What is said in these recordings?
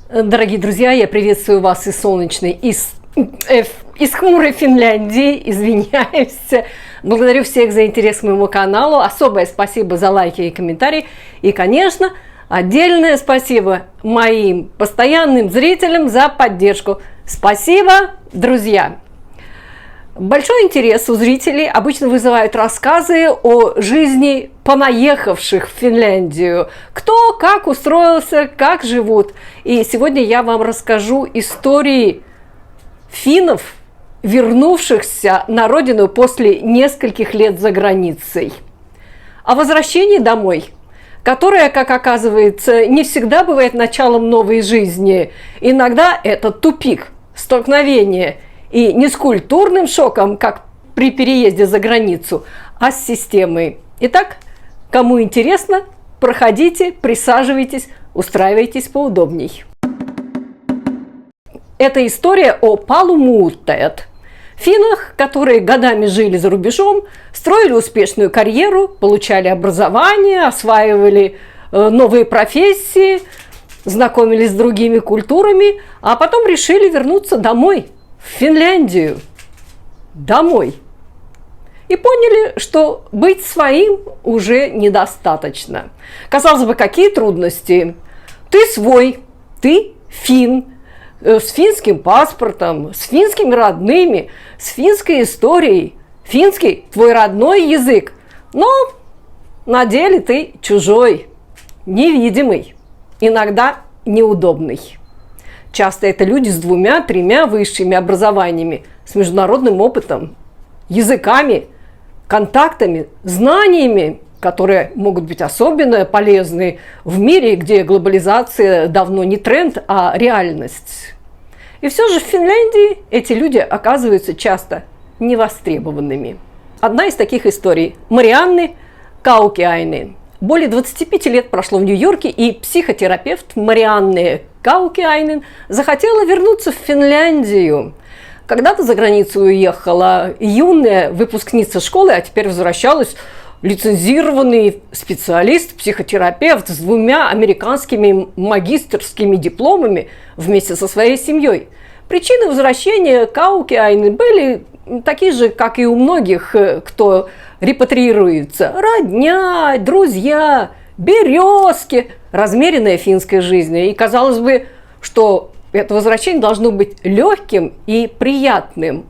Дорогие друзья, я приветствую вас из солнечной, из хмурой Финляндии, извиняюсь. Благодарю всех за интерес к моему каналу. Особое спасибо за лайки и комментарии. И, конечно, отдельное спасибо моим постоянным зрителям за поддержку. Спасибо, друзья! Большой интерес у зрителей обычно вызывают рассказы о жизни понаехавших в Финляндию. Кто как устроился, как живут. И сегодня я вам расскажу истории финнов, вернувшихся на родину после нескольких лет за границей. О возвращении домой, которое, как оказывается, не всегда бывает началом новой жизни. Иногда это тупик, столкновение. И не с культурным шоком, как при переезде за границу, а с системой. Итак, кому интересно, проходите, присаживайтесь, устраивайтесь поудобней. Это история о Палумуртаят, финнах, которые годами жили за рубежом, строили успешную карьеру, получали образование, осваивали новые профессии, знакомились с другими культурами, а потом решили вернуться домой, в Финляндию, домой. И поняли, что быть своим уже недостаточно. Казалось бы, какие трудности? Ты свой, ты фин, с финским паспортом, с финскими родными, с финской историей. Финский – твой родной язык, но на деле ты чужой, невидимый, иногда неудобный. Часто это люди с 2-3 высшими образованиями, с международным опытом, языками, контактами, знаниями, которые могут быть особенно полезны в мире, где глобализация давно не тренд, а реальность. И все же в Финляндии эти люди оказываются часто невостребованными. Одна из таких историй – Марианны Каукиайнен. Более 25 лет прошло в Нью-Йорке, и психотерапевт Марианны Каукиайнен захотела вернуться в Финляндию. Когда-то за границу уехала юная выпускница школы, а теперь возвращалась лицензированный специалист, психотерапевт с 2 американскими магистерскими дипломами вместе со своей семьей. Причины возвращения Каукиайнен были такие же, как и у многих, кто репатриируется. Родня, друзья, березки, размеренная финская жизнь. И казалось бы, что это возвращение должно быть легким и приятным.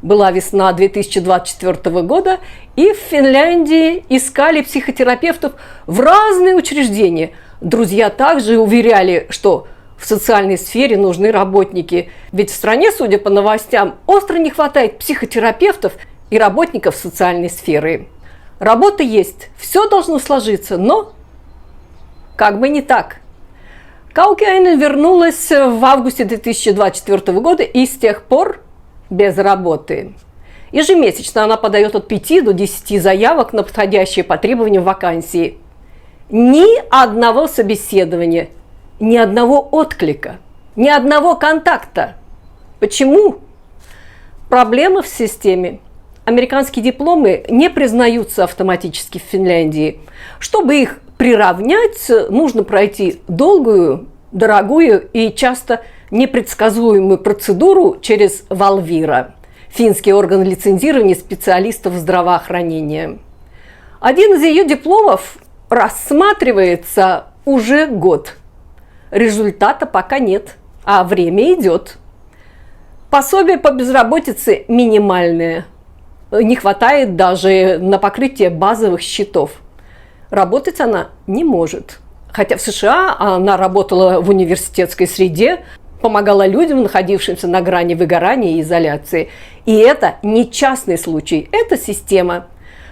Была весна 2024 года, и в Финляндии искали психотерапевтов в разные учреждения. Друзья также уверяли, что в социальной сфере нужны работники. Ведь в стране, судя по новостям, остро не хватает психотерапевтов и работников социальной сферы. Работа есть, все должно сложиться, но как бы не так. Каукиайнен вернулась в августе 2024 года и с тех пор без работы. Ежемесячно она подает от 5 до 10 заявок на подходящие по требованиям вакансии. Ни одного собеседования, ни одного отклика, ни одного контакта. Почему? Проблема в системе. Американские дипломы не признаются автоматически в Финляндии. Чтобы их приравнять, нужно пройти долгую, дорогую и часто непредсказуемую процедуру через Валвира, финский орган лицензирования специалистов здравоохранения. Один из ее дипломов рассматривается уже год. Результата пока нет, а время идет. Пособие по безработице минимальное. Не хватает даже на покрытие базовых счетов. Работать она не может. Хотя в США она работала в университетской среде, помогала людям, находившимся на грани выгорания и изоляции. И это не частный случай, это система,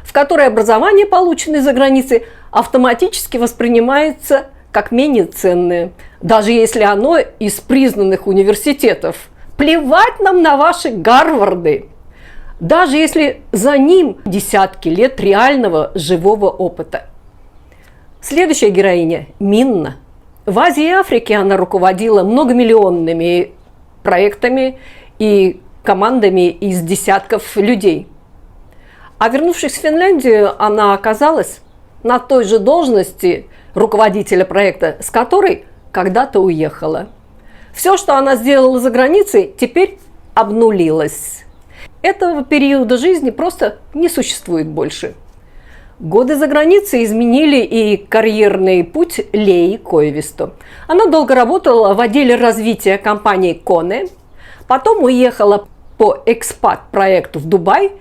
в которой образование, полученное за границей, автоматически воспринимается как менее ценное, даже если оно из признанных университетов. Плевать нам на ваши Гарварды! Даже если за ним десятки лет реального живого опыта. Следующая героиня – Минна. В Азии и Африке она руководила многомиллионными проектами и командами из десятков людей. А вернувшись в Финляндию, она оказалась на той же должности, руководителя проекта, с которой когда-то уехала. Все, что она сделала за границей, теперь обнулилось. Этого периода жизни просто не существует больше. Годы за границей изменили и карьерный путь Леи Коивисто. Она долго работала в отделе развития компании KONE, потом уехала по экспат-проекту в Дубай.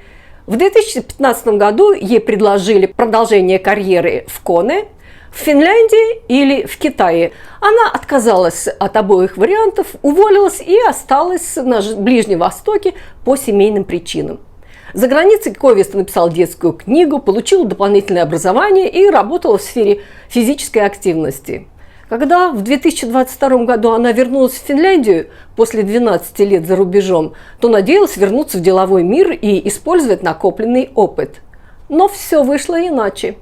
В 2015 году ей предложили продолжение карьеры в KONE, в Финляндии или в Китае. Она отказалась от обоих вариантов, уволилась и осталась на Ближнем Востоке по семейным причинам. За границей Коивисто написала детскую книгу, получила дополнительное образование и работала в сфере физической активности. Когда в 2022 году она вернулась в Финляндию после 12 лет за рубежом, то надеялась вернуться в деловой мир и использовать накопленный опыт. Но все вышло иначе.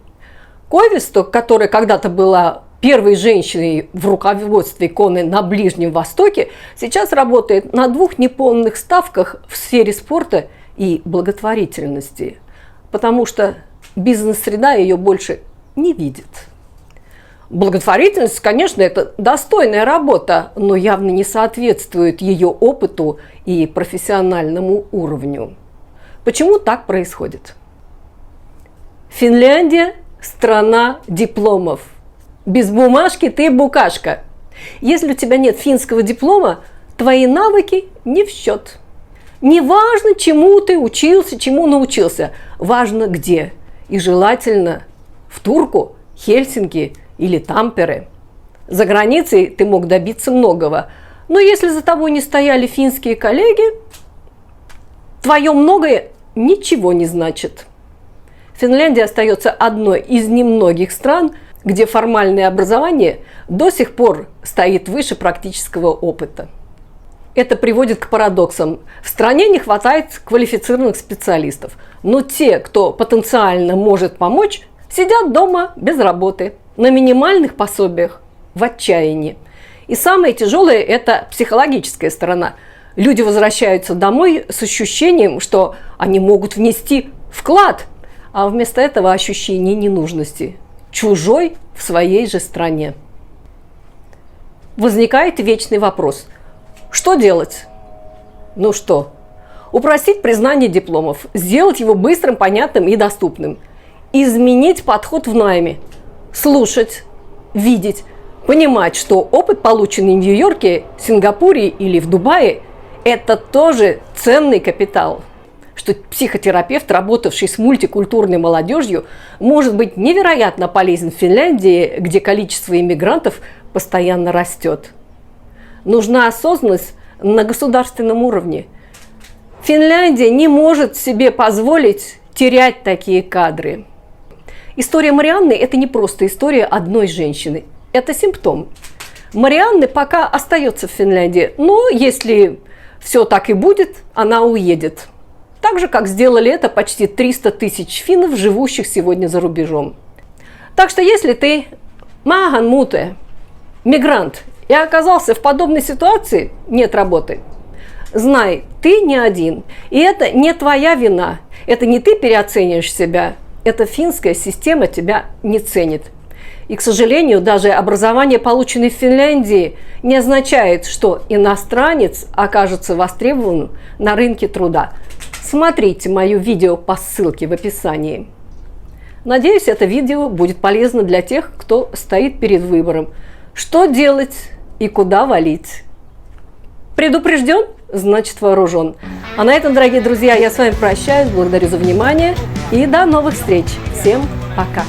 Коивисто, которая когда-то была первой женщиной в руководстве KONE на Ближнем Востоке, сейчас работает на 2 неполных ставках в сфере спорта и благотворительности, потому что бизнес-среда ее больше не видит. Благотворительность, конечно, это достойная работа, но явно не соответствует ее опыту и профессиональному уровню. Почему так происходит? Финляндия – страна дипломов. Без бумажки ты букашка. Если у тебя нет финского диплома, твои навыки не в счет. Не важно, чему ты учился, чему научился. Важно где. И желательно в Турку, Хельсинки или Тампере. За границей ты мог добиться многого. Но если за тобой не стояли финские коллеги, твое многое ничего не значит. Финляндия остается одной из немногих стран, где формальное образование до сих пор стоит выше практического опыта. Это приводит к парадоксам. В стране не хватает квалифицированных специалистов, но те, кто потенциально может помочь, сидят дома без работы, на минимальных пособиях, в отчаянии. И самое тяжелое – это психологическая сторона. Люди возвращаются домой с ощущением, что они могут внести вклад, а вместо этого ощущение ненужности. Чужой в своей же стране. Возникает вечный вопрос. Что делать? Ну что? Упростить признание дипломов, сделать его быстрым, понятным и доступным. Изменить подход в найме. Слушать, видеть, понимать, что опыт, полученный в Нью-Йорке, Сингапуре или в Дубае, это тоже ценный капитал. Что психотерапевт, работавший с мультикультурной молодежью, может быть невероятно полезен в Финляндии, где количество иммигрантов постоянно растет. Нужна осознанность на государственном уровне. Финляндия не может себе позволить терять такие кадры. История Марианны – это не просто история одной женщины. Это симптом. Марианна пока остается в Финляндии, но если все так и будет, она уедет. Так же, как сделали это почти 300 тысяч финнов, живущих сегодня за рубежом. Так что если ты maahanmuuttaja, мигрант, и оказался в подобной ситуации, нет работы, знай, ты не один. И это не твоя вина. Это не ты переоцениваешь себя. Эта финская система тебя не ценит. И, к сожалению, даже образование, полученное в Финляндии, не означает, что иностранец окажется востребованным на рынке труда. Смотрите мое видео по ссылке в описании. Надеюсь, это видео будет полезно для тех, кто стоит перед выбором, что делать и куда валить. Предупрежден, значит вооружен. А на этом, дорогие друзья, я с вами прощаюсь, благодарю за внимание и до новых встреч. Всем пока!